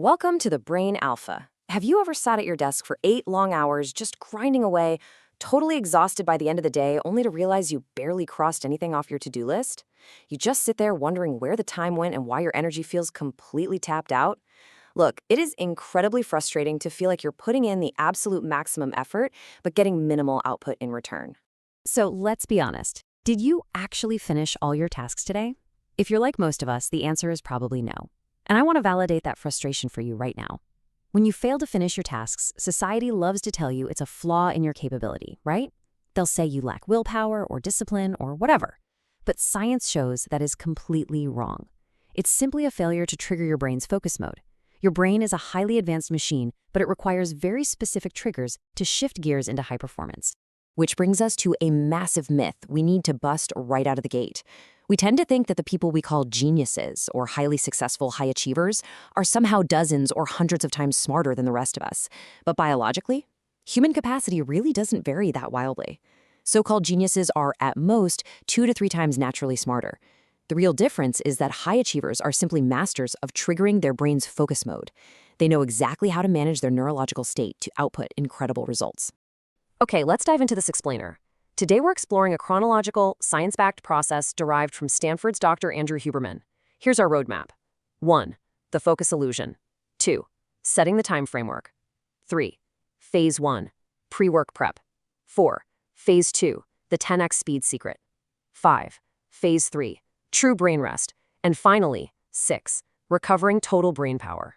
Welcome to the Brain Alpha. Have you ever sat at your desk for 8 long hours just grinding away, totally exhausted by the end of the day, only to realize you barely crossed anything off your to-do list? You just sit there wondering where the time went and why your energy feels completely tapped out? Look, it is incredibly frustrating to feel like you're putting in the absolute maximum effort, but getting minimal output in return. So let's be honest. Did you actually finish all your tasks today? If you're like most of us, the answer is probably no. And I want to validate that frustration for you right now. When you fail to finish your tasks, society loves to tell you it's a flaw in your capability, right? They'll say you lack willpower or discipline or whatever. But science shows that is completely wrong. It's simply a failure to trigger your brain's focus mode. Your brain is a highly advanced machine, but it requires very specific triggers to shift gears into high performance. Which brings us to a massive myth we need to bust right out of the gate. We tend to think that the people we call geniuses or highly successful high achievers are somehow dozens or hundreds of times smarter than the rest of us. But biologically, human capacity really doesn't vary that wildly. So-called geniuses are, at most, 2 to 3 times naturally smarter. The real difference is that high achievers are simply masters of triggering their brain's focus mode. They know exactly how to manage their neurological state to output incredible results. Okay, let's dive into this explainer. Today we're exploring a chronological, science-backed process derived from Stanford's Dr. Andrew Huberman. Here's our roadmap. 1. The focus illusion. 2. Setting the time framework. 3. Phase 1. Pre-work prep. 4. Phase 2. The 10x speed secret. 5. Phase 3. True brain rest. And finally, 6. Recovering total brain power.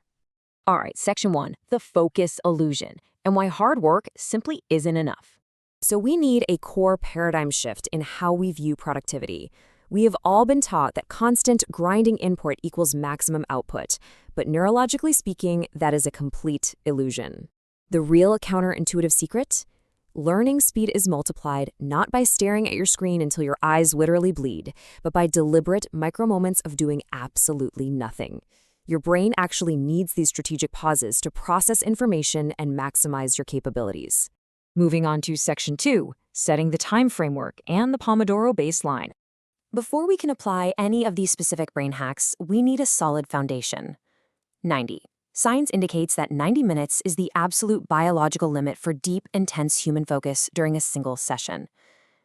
All right, section 1. The focus illusion, and why hard work simply isn't enough. So we need a core paradigm shift in how we view productivity. We have all been taught that constant grinding input equals maximum output, but neurologically speaking, that is a complete illusion. The real counterintuitive secret? Learning speed is multiplied not by staring at your screen until your eyes literally bleed, but by deliberate micro-moments of doing absolutely nothing. Your brain actually needs these strategic pauses to process information and maximize your capabilities. Moving on to section 2, setting the time framework and the Pomodoro baseline. Before we can apply any of these specific brain hacks, we need a solid foundation. 90. Science indicates that 90 minutes is the absolute biological limit for deep, intense human focus during a single session.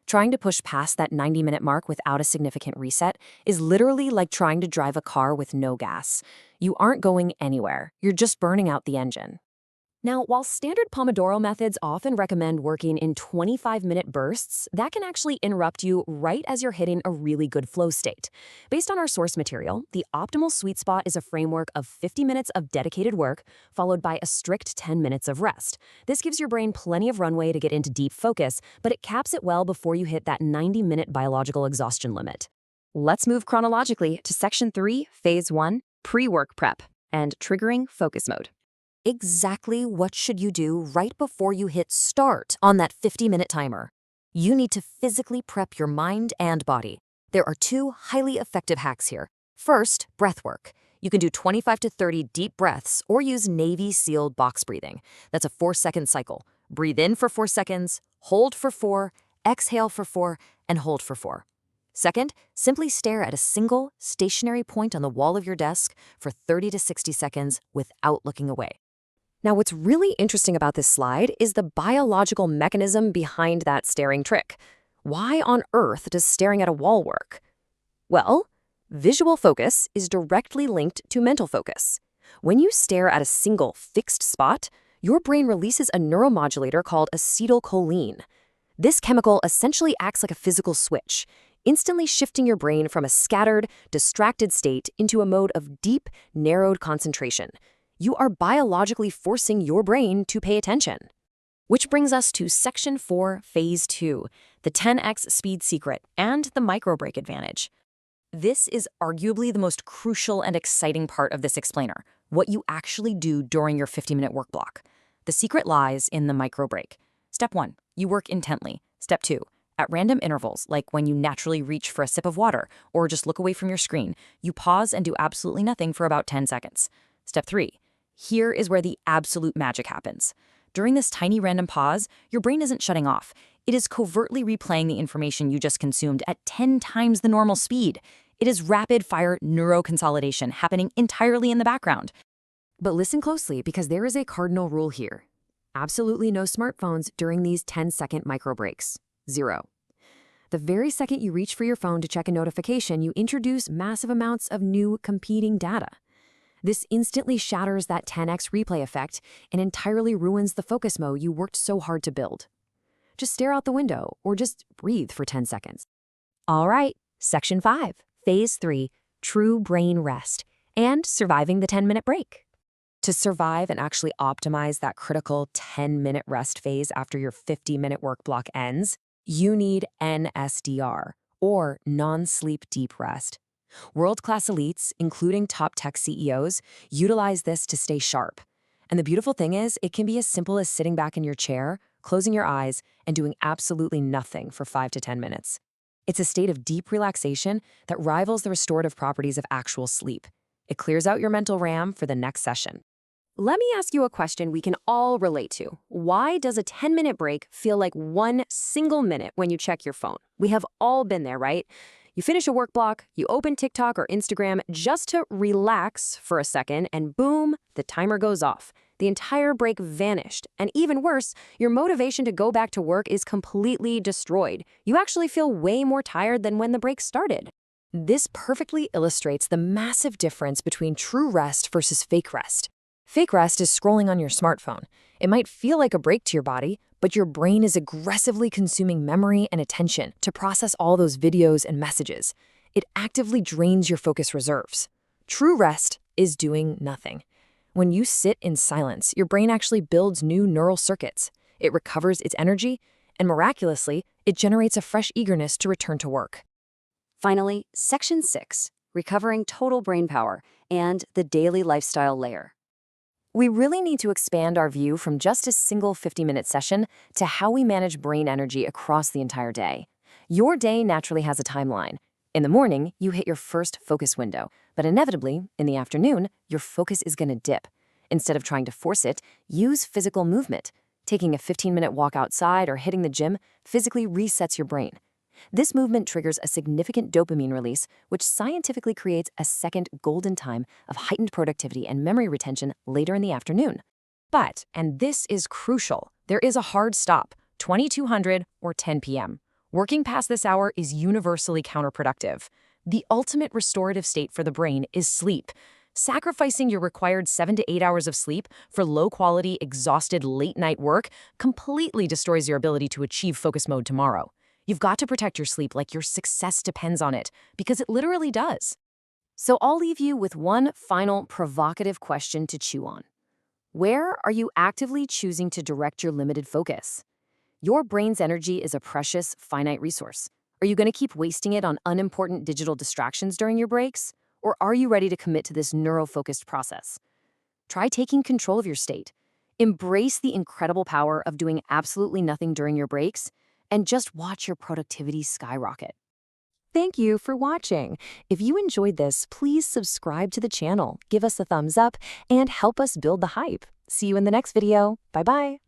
Trying to push past that 90-minute mark without a significant reset is literally like trying to drive a car with no gas. You aren't going anywhere. You're just burning out the engine. Now, while standard Pomodoro methods often recommend working in 25-minute bursts, that can actually interrupt you right as you're hitting a really good flow state. Based on our source material, the optimal sweet spot is a framework of 50 minutes of dedicated work, followed by a strict 10 minutes of rest. This gives your brain plenty of runway to get into deep focus, but it caps it well before you hit that 90-minute biological exhaustion limit. Let's move chronologically to section 3, phase 1, pre-work prep, and triggering focus mode. Exactly what should you do right before you hit start on that 50-minute timer? You need to physically prep your mind and body. There are 2 highly effective hacks here. First, breath work. You can do 25 to 30 deep breaths or use Navy SEAL box breathing. That's a 4-second cycle. Breathe in for 4 seconds, hold for 4, exhale for 4, and hold for 4. Second, simply stare at a single, stationary point on the wall of your desk for 30 to 60 seconds without looking away. Now, what's really interesting about this slide is the biological mechanism behind that staring trick. Why on earth does staring at a wall work? Well, visual focus is directly linked to mental focus. When you stare at a single fixed spot, your brain releases a neuromodulator called acetylcholine. This chemical essentially acts like a physical switch, instantly shifting your brain from a scattered, distracted state into a mode of deep, narrowed concentration. You are biologically forcing your brain to pay attention. Which brings us to section 4, phase 2, the 10x speed secret and the micro-break advantage. This is arguably the most crucial and exciting part of this explainer, what you actually do during your 50-minute work block. The secret lies in the micro-break. Step 1, you work intently. Step 2, at random intervals, like when you naturally reach for a sip of water or just look away from your screen, you pause and do absolutely nothing for about 10 seconds. Step 3, here is where the absolute magic happens. During this tiny random pause, your brain isn't shutting off. It is covertly replaying the information you just consumed at 10 times the normal speed. It is rapid-fire neuroconsolidation happening entirely in the background. But listen closely because there is a cardinal rule here. Absolutely no smartphones during these 10-second micro breaks. Zero. The very second you reach for your phone to check a notification, you introduce massive amounts of new competing data. This instantly shatters that 10x replay effect and entirely ruins the focus mode you worked so hard to build. Just stare out the window or just breathe for 10 seconds. All right, Section 5, Phase 3, True Brain Rest, and surviving the 10-minute break. To survive and actually optimize that critical 10-minute rest phase after your 50-minute work block ends, you need NSDR, or non-sleep deep rest. World-class elites, including top tech CEOs, utilize this to stay sharp. And the beautiful thing is, it can be as simple as sitting back in your chair, closing your eyes, and doing absolutely nothing for 5 to 10 minutes. It's a state of deep relaxation that rivals the restorative properties of actual sleep. It clears out your mental RAM for the next session. Let me ask you a question we can all relate to. Why does a 10-minute break feel like one single minute when you check your phone? We have all been there, right? You finish a work block, you open TikTok or Instagram just to relax for a second, and boom, the timer goes off. The entire break vanished. And even worse, your motivation to go back to work is completely destroyed. You actually feel way more tired than when the break started. This perfectly illustrates the massive difference between true rest versus fake rest. Fake rest is scrolling on your smartphone. It might feel like a break to your body, but your brain is aggressively consuming memory and attention to process all those videos and messages. It actively drains your focus reserves. True rest is doing nothing. When you sit in silence, your brain actually builds new neural circuits. It recovers its energy, and miraculously, it generates a fresh eagerness to return to work. Finally, Section 6, Recovering Total Brain Power and the Daily Lifestyle Layer. We really need to expand our view from just a single 50-minute session to how we manage brain energy across the entire day. Your day naturally has a timeline. In the morning, you hit your first focus window, but inevitably, in the afternoon, your focus is going to dip. Instead of trying to force it, use physical movement. Taking a 15-minute walk outside or hitting the gym physically resets your brain. This movement triggers a significant dopamine release, which scientifically creates a second golden time of heightened productivity and memory retention later in the afternoon. But, and this is crucial, there is a hard stop, 2200 or 10 p.m. Working past this hour is universally counterproductive. The ultimate restorative state for the brain is sleep. Sacrificing your required 7 to 8 hours of sleep for low-quality, exhausted late-night work completely destroys your ability to achieve focus mode tomorrow. You've got to protect your sleep like your success depends on it, because it literally does. So I'll leave you with one final provocative question to chew on. Where are you actively choosing to direct your limited focus? Your brain's energy is a precious, finite resource. Are you going to keep wasting it on unimportant digital distractions during your breaks? Or are you ready to commit to this neuro-focused process? Try taking control of your state. Embrace the incredible power of doing absolutely nothing during your breaks, and just watch your productivity skyrocket. Thank you for watching. If you enjoyed this, please subscribe to the channel, give us a thumbs up, and help us build the hype. See you in the next video. Bye-bye.